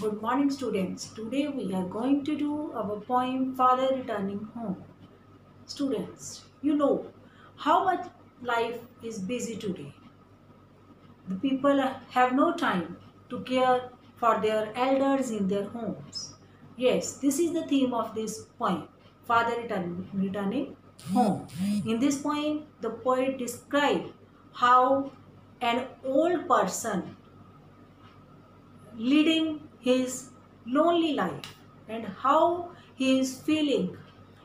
Good morning, students. Today we are going to do our poem Father Returning Home. Students, you know how much life is busy today. The people have no time to care for their elders in their homes. Yes, this is the theme of this poem, Father Returning Home. In this poem, the poet describes how an old person leading his lonely life and how he is feeling,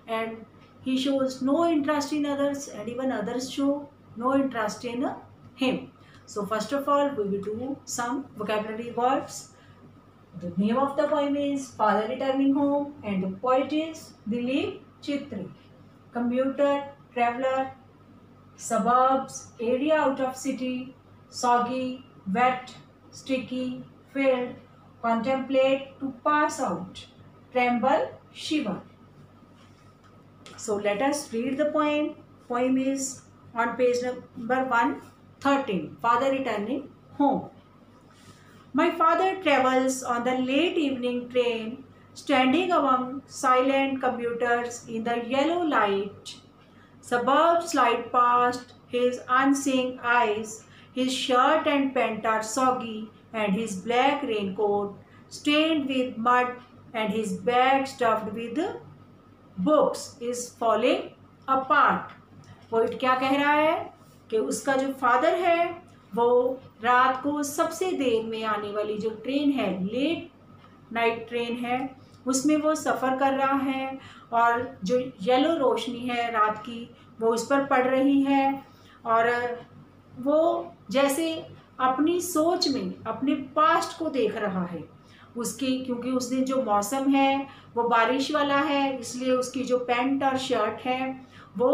and he shows no interest in others and even others show no interest in him. So first of all we will do some vocabulary words. The name of the poem is Father Returning Home and the poet is Dilip Chitri. Commuter, traveler, suburbs, area out of city, soggy, wet, sticky, filled, contemplate, to pass out, tremble, shiver. So let us read the poem. Poem is on page number 113, Father Returning Home. My father travels on the late evening train, standing among silent commuters in the yellow light. Suburbs slide past his unseeing eyes. His shirt and pant are soggy, and his black raincoat stained with mud, and his bag stuffed with books is falling apart. Poet क्या कह रहा है कि उसका जो father है वो रात को सबसे देर में आने वाली जो ट्रेन है, लेट नाइट ट्रेन है, उसमें वो सफ़र कर रहा है और जो येलो रोशनी है रात की वो उस पर पड़ रही है और वो जैसे अपनी सोच में अपने पास्ट को देख रहा है उसकी, क्योंकि उस दिन जो मौसम है वो बारिश वाला है, इसलिए उसकी जो पैंट और शर्ट है वो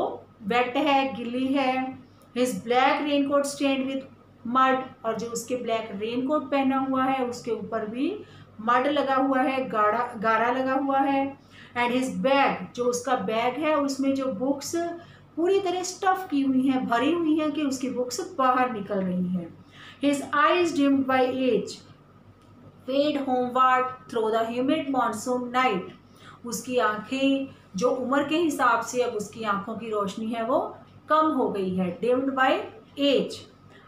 वेट है, गिली है. His black raincoat stained with mud, और जो उसके ब्लैक रेनकोट पहना हुआ है उसके ऊपर भी मड लगा हुआ है, गारा लगा हुआ है. एंड हिज बैग, जो उसका बैग है उसमें जो बुक्स पूरी तरह स्टफ की हुई हैं, भरी हुई हैं कि उसकी बुक्स बाहर निकल रही हैं. His eyes dimmed by age fade homeward through the humid monsoon night. उसकी आंखें जो उम्र के हिसाब से अब उसकी आंखों की रोशनी है वो कम हो गई है, डिम्ड बाय एज.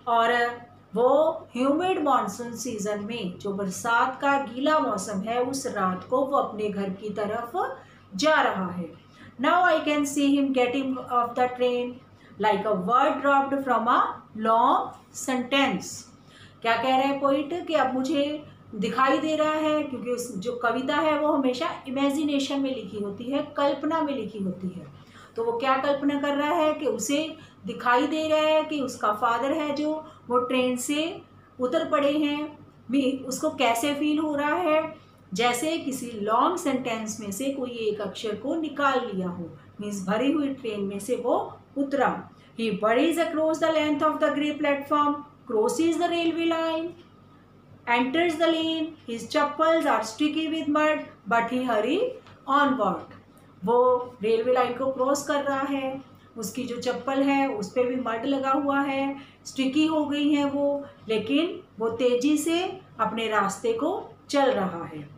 और वो ह्यूमिड मॉनसून सीजन में जो बरसात का गीला मौसम है उस रात को वो अपने घर की तरफ जा रहा है. Now I can see him getting off the train like a word dropped from a long sentence. क्या कह रहे हैं पोइट कि अब मुझे दिखाई दे रहा है, क्योंकि उस जो कविता है वो हमेशा इमेजिनेशन में लिखी होती है, कल्पना में लिखी होती है. तो वो क्या कल्पना कर रहा है कि उसे दिखाई दे रहा है कि उसका फादर है जो वो ट्रेन से उतर पड़े हैं. भी उसको कैसे फील हो रहा है, जैसे किसी लॉन्ग सेंटेंस में से कोई एक अक्षर को निकाल लिया हो, मीन्स भरी हुई ट्रेन में से वो उतरा. He breezes across the length of the grey platform, crosses the railway line, enters the lane. His chappals are sticky with mud, but he hurry onward. वो रेलवे लाइन को क्रॉस कर रहा है, उसकी जो चप्पल है उस पर भी मड लगा हुआ है, स्टिकी हो गई है वो, लेकिन वो तेजी से अपने रास्ते को चल रहा है.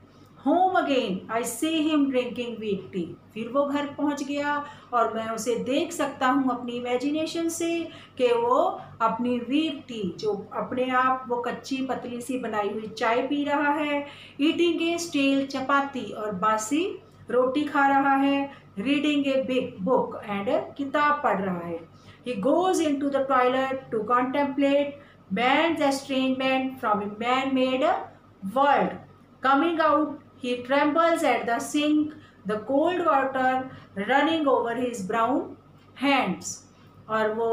Home again I see him drinking weak tea. फिर वो घर पहुंच गया और मैं उसे देख सकता हूँ अपनी इमेजिनेशन से कि वो अपनी वीक टी, जो अपने आप वो कच्ची पतली सी बनाई हुई चाय पी रहा है, ईटिंग ए स्टील चपाती और बासी रोटी खा रहा है, reading a big book and किताब पढ़ रहा है. He goes into the toilet to contemplate man's estrangement from a man-made world. Coming out, he trembles at the sink, the cold water running over his brown hands. और वो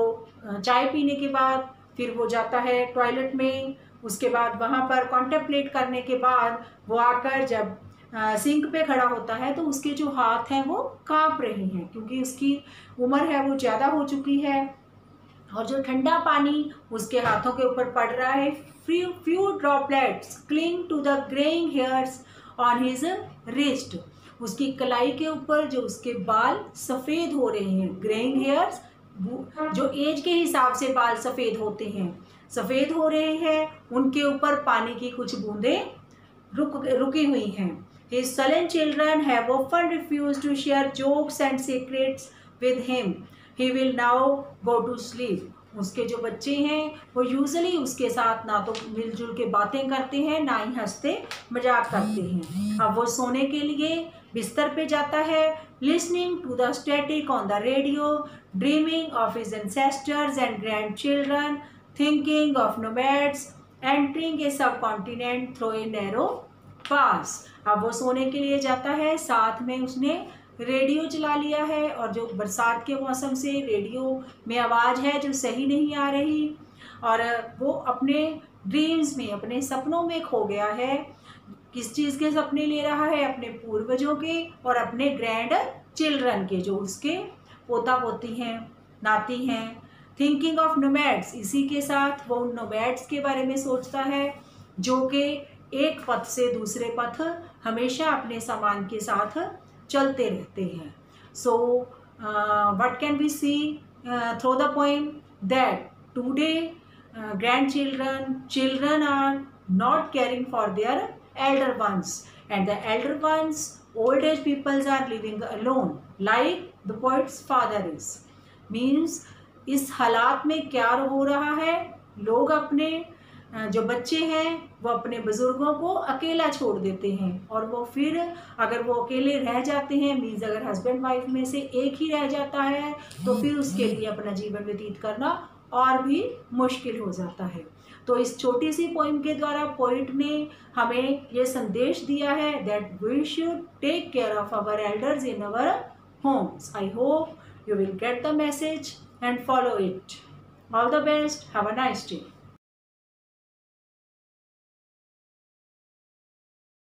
चाय पीने के बाद फिर वो जाता है टॉयलेट में. उसके बाद वहाँ पर कॉन्टेम्पलेट करने के बाद वो आकर जब सिंक पे खड़ा होता है तो उसके जो हाथ हैं वो काँप रहे हैं, क्योंकि उसकी उम्र है वो ज़्यादा हो चुकी है और जो ठंडा पानी उसके हाथों के ऊपर पड़ रहा है. Few droplets cling to the greying hairs on his wrist. उसकी कलाई के ऊपर जो उसके बाल सफ़ेद हो रहे हैं, ग्रेइंग हेयर्स जो एज के हिसाब से बाल सफ़ेद होते हैं, सफ़ेद हो रहे हैं, उनके ऊपर पानी की कुछ बूंदें रुकी हुई हैं। His sullen children have often refused to share jokes and secrets with him. He will now go to sleep. उसके जो बच्चे हैं वो यूजली उसके साथ ना तो मिलजुल के बातें करते हैं, ना ही हंसते मजाक करते हैं। अब वो सोने के लिए बिस्तर पे जाता है, listening to the static on the radio, dreaming of his ancestors and grandchildren, thinking of nomads entering a subcontinent through a narrow pass. अब वो सोने के लिए जाता है, साथ में उसने रेडियो चला लिया है, और जो बरसात के मौसम से रेडियो में आवाज़ है जो सही नहीं आ रही, और वो अपने ड्रीम्स में, अपने सपनों में खो गया है। किस चीज़ के सपने ले रहा है? अपने पूर्वजों के और अपने ग्रैंड चिल्ड्रन के, जो उसके पोता पोती हैं, नाती हैं। थिंकिंग ऑफ नोमैड्स, इसी के साथ वो उन नोमैड्स के बारे में सोचता है जो कि एक पथ से दूसरे पथ हमेशा अपने सामान के साथ चलते रहते हैं। So what can we see through the poem? That today children are not caring for their elder ones, and the elder ones, old age peoples, are living alone like the poet's father is. Means इस हालात में क्या हो रहा है? लोग अपने जो बच्चे हैं वो अपने बुजुर्गों को अकेला छोड़ देते हैं, और वो फिर अगर वो अकेले रह जाते हैं, मीन्स अगर हस्बैंड वाइफ में से एक ही रह जाता है, तो फिर उसके लिए अपना जीवन व्यतीत करना और भी मुश्किल हो जाता है। तो इस छोटी सी पोइम के द्वारा पोइट ने हमें ये संदेश दिया है that we should take care of our elders in our homes. I hope you will get the message and follow it. All the best. Have a nice day.